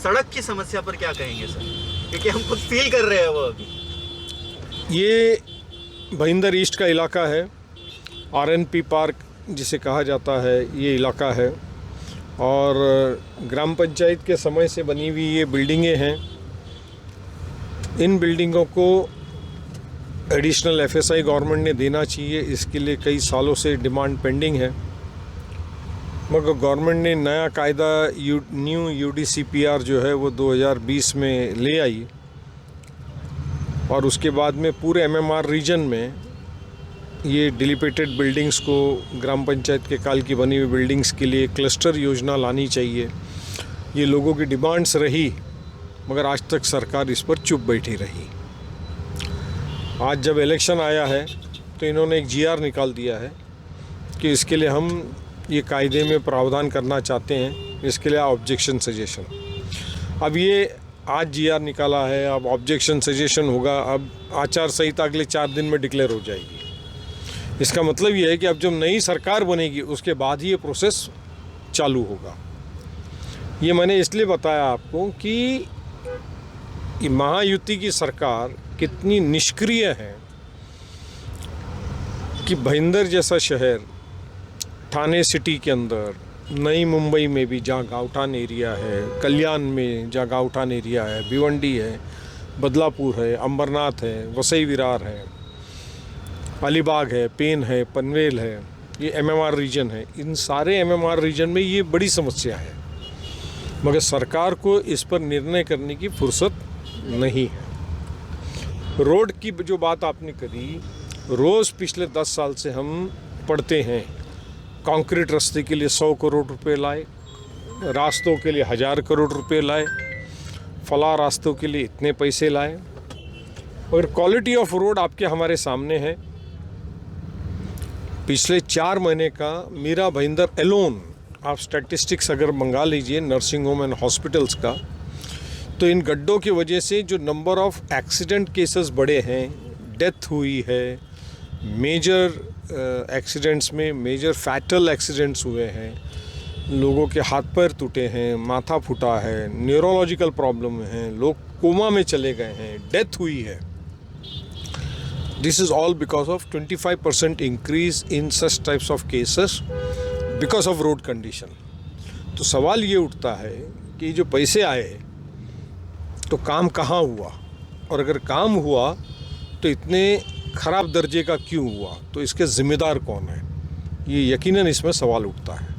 सड़क की समस्या पर क्या कहेंगे सर, क्योंकि हम खुद फील कर रहे हैं वो अभी। ये भाईंदर ईस्ट का इलाका है, आरएनपी पार्क जिसे कहा जाता है ये इलाका है, और ग्राम पंचायत के समय से बनी हुई ये बिल्डिंगें हैं। इन बिल्डिंगों को एडिशनल एफएसआई गवर्नमेंट ने देना चाहिए, इसके लिए कई सालों से डिमांड पेंडिंग है, मगर गवर्नमेंट ने नया कायदा न्यू यूडीसीपीआर जो है वो 2020 में ले आई, और उसके बाद में पूरे एमएमआर रीजन में ये डिलिपेटेड बिल्डिंग्स को, ग्राम पंचायत के काल की बनी हुई बिल्डिंग्स के लिए क्लस्टर योजना लानी चाहिए। ये लोगों की डिमांड्स रही, मगर आज तक सरकार इस पर चुप बैठी रही। आज जब इलेक्शन आया है तो इन्होंने एक जीआर निकाल दिया है कि इसके लिए हम ये कायदे में प्रावधान करना चाहते हैं, इसके लिए ऑब्जेक्शन सजेशन। अब ये आज जीआर निकाला है, अब ऑब्जेक्शन सजेशन होगा, अब आचार संहिता अगले 4 दिन में डिक्लेयर हो जाएगी। इसका मतलब ये है कि अब जब नई सरकार बनेगी उसके बाद ही ये प्रोसेस चालू होगा। ये मैंने इसलिए बताया आपको कि महायुति की सरकार कितनी निष्क्रिय है कि भाईंदर जैसा शहर, ठाणे सिटी के अंदर, नई मुंबई में भी जहाँ गाँवठान एरिया है, कल्याण में जहाँ गाँवठान एरिया है, भिवंडी है, बदलापुर है, अंबरनाथ है, वसई विरार है, अलीबाग है, पेन है, पनवेल है, ये एमएमआर रीजन है। इन सारे एमएमआर रीजन में ये बड़ी समस्या है, मगर सरकार को इस पर निर्णय करने की फुर्सत नहीं है। रोड की जो बात आपने करी, रोज़ पिछले 10 साल से हम पढ़ते हैं कंक्रीट रास्ते के लिए 100 करोड़ रुपए लाए, रास्तों के लिए 1000 करोड़ रुपए लाए, फला रास्तों के लिए इतने पैसे लाए, और क्वालिटी ऑफ रोड आपके हमारे सामने है। पिछले 4 महीने का मीरा भाईंदर एलोन, आप स्टैटिस्टिक्स अगर मंगा लीजिए नर्सिंग होम एंड हॉस्पिटल्स का, तो इन गड्ढों की वजह से जो नंबर ऑफ एक्सीडेंट केसेस बढ़े हैं, डेथ हुई है, मेजर एक्सीडेंट्स में मेजर फैटल एक्सीडेंट्स हुए हैं, लोगों के हाथ पैर टूटे हैं, माथा फूटा है, न्यूरोलॉजिकल प्रॉब्लम है, लोग कोमा में चले गए हैं, डेथ हुई है। This is all because of 25% increase in such types of cases because of road condition. तो सवाल ये उठता है कि जो पैसे आए तो काम कहाँ हुआ, और अगर काम हुआ तो इतने ख़राब दर्जे का क्यों हुआ, तो इसके ज़िम्मेदार कौन है, ये यकीनन इसमें सवाल उठता है।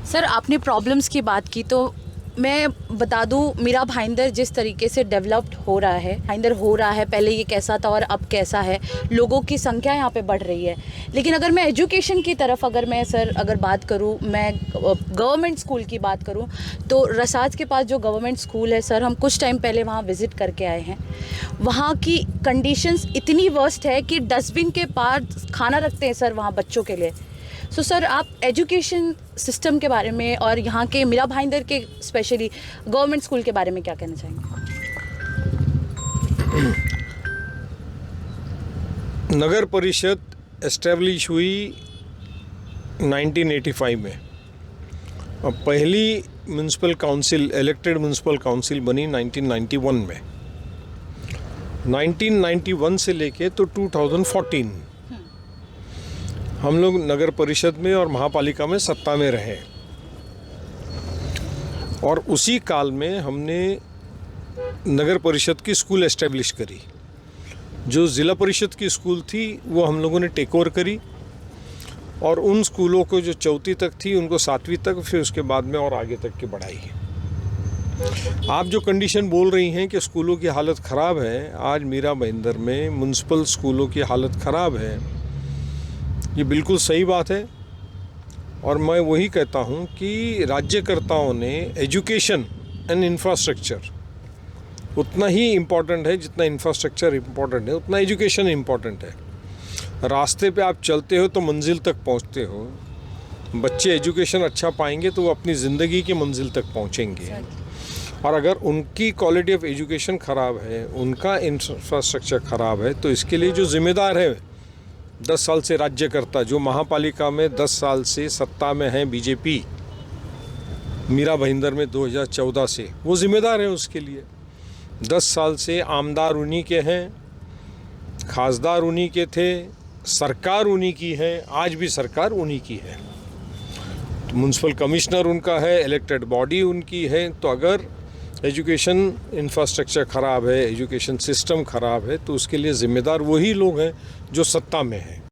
सर, आपने प्रॉब्लम्स की बात की, तो मैं बता दूं, मीरा भाईंदर जिस तरीके से डेवलप्ड हो रहा है, भाईंदर हो रहा है, पहले ये कैसा था और अब कैसा है, लोगों की संख्या यहाँ पे बढ़ रही है। लेकिन अगर मैं एजुकेशन की तरफ अगर बात करूँ, मैं गवर्नमेंट स्कूल की बात करूँ, तो रसाज के पास जो गवर्नमेंट स्कूल है सर, हम कुछ टाइम पहले वहाँ विज़िट करके आए हैं। वहाँ की कंडीशंस इतनी वर्स्ट है कि डस्टबिन के पास खाना रखते हैं सर वहाँ बच्चों के लिए। सो सर, आप एजुकेशन सिस्टम के बारे में और यहाँ के मीरा भाईंदर के स्पेशली गवर्नमेंट स्कूल के बारे में क्या कहना चाहेंगे? नगर परिषद एस्टेब्लिश हुई 1985 में, और पहली municipal council, elected municipal council बनी 1991 में। 1991 से लेके तो 2014 हम लोग नगर परिषद में और महापालिका में सत्ता में रहे, और उसी काल में हमने नगर परिषद की स्कूल एस्टेब्लिश करी। जो ज़िला परिषद की स्कूल थी वो हम लोगों ने टेक ओवर करी, और उन स्कूलों को जो 4वीं तक थी उनको 7वीं तक, फिर उसके बाद में और आगे तक की बढ़ाई। आप जो कंडीशन बोल रही हैं कि स्कूलों की हालत ख़राब है, आज मीरा भाईंदर में म्यूनसिपल स्कूलों की हालत ख़राब है, ये बिल्कुल सही बात है। और मैं वही कहता हूँ कि राज्यकर्ताओं ने एजुकेशन एंड इंफ्रास्ट्रक्चर उतना ही इम्पोर्टेंट है जितना इंफ्रास्ट्रक्चर इम्पोर्टेंट है, उतना एजुकेशन इम्पोर्टेंट है। रास्ते पे आप चलते हो तो मंजिल तक पहुँचते हो, बच्चे एजुकेशन अच्छा पाएंगे तो वो अपनी ज़िंदगी की मंजिल तक पहुँचेंगे, और अगर उनकी क्वालिटी ऑफ एजुकेशन ख़राब है, उनका इंफ्रास्ट्रक्चर ख़राब है, तो इसके लिए जो ज़िम्मेदार है 10 साल से राज्यकर्ता, जो महापालिका में 10 साल से सत्ता में हैं बीजेपी, मीरा भाईंदर में 2014 से, वो जिम्मेदार है उसके लिए। 10 साल से आमदार उन्हीं के हैं, खासदार उन्हीं के थे, सरकार उन्हीं की है, आज भी सरकार उन्हीं की है। तो म्यूनसिपल कमिश्नर उनका है, इलेक्टेड बॉडी उनकी है। तो अगर एजुकेशन इंफ्रास्ट्रक्चर ख़राब है, एजुकेशन सिस्टम ख़राब है, तो उसके लिए ज़िम्मेदार वही लोग हैं जो सत्ता में हैं।